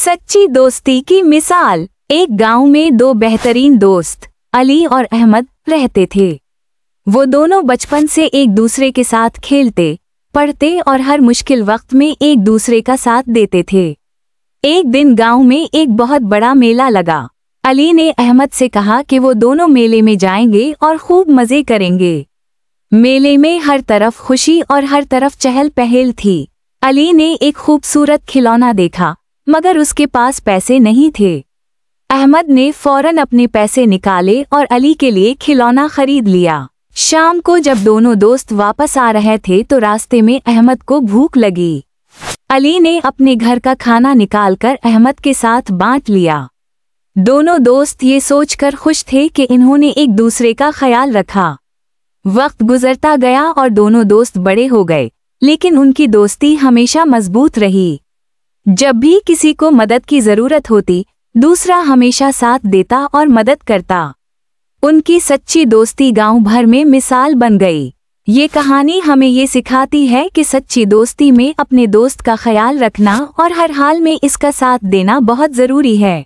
सच्ची दोस्ती की मिसाल। एक गांव में दो बेहतरीन दोस्त अली और अहमद रहते थे। वो दोनों बचपन से एक दूसरे के साथ खेलते, पढ़ते और हर मुश्किल वक्त में एक दूसरे का साथ देते थे। एक दिन गांव में एक बहुत बड़ा मेला लगा। अली ने अहमद से कहा कि वो दोनों मेले में जाएंगे और खूब मजे करेंगे। मेले में हर तरफ खुशी और हर तरफ चहल पहल थी। अली ने एक खूबसूरत खिलौना देखा, मगर उसके पास पैसे नहीं थे। अहमद ने फौरन अपने पैसे निकाले और अली के लिए खिलौना खरीद लिया। शाम को जब दोनों दोस्त वापस आ रहे थे तो रास्ते में अहमद को भूख लगी। अली ने अपने घर का खाना निकालकर अहमद के साथ बांट लिया। दोनों दोस्त ये सोचकर खुश थे कि इन्होंने एक दूसरे का ख्याल रखा। वक्त गुजरता गया और दोनों दोस्त बड़े हो गए, लेकिन उनकी दोस्ती हमेशा मजबूत रही। जब भी किसी को मदद की जरूरत होती, दूसरा हमेशा साथ देता और मदद करता। उनकी सच्ची दोस्ती गांव भर में मिसाल बन गई। ये कहानी हमें ये सिखाती है कि सच्ची दोस्ती में अपने दोस्त का ख्याल रखना और हर हाल में इसका साथ देना बहुत जरूरी है।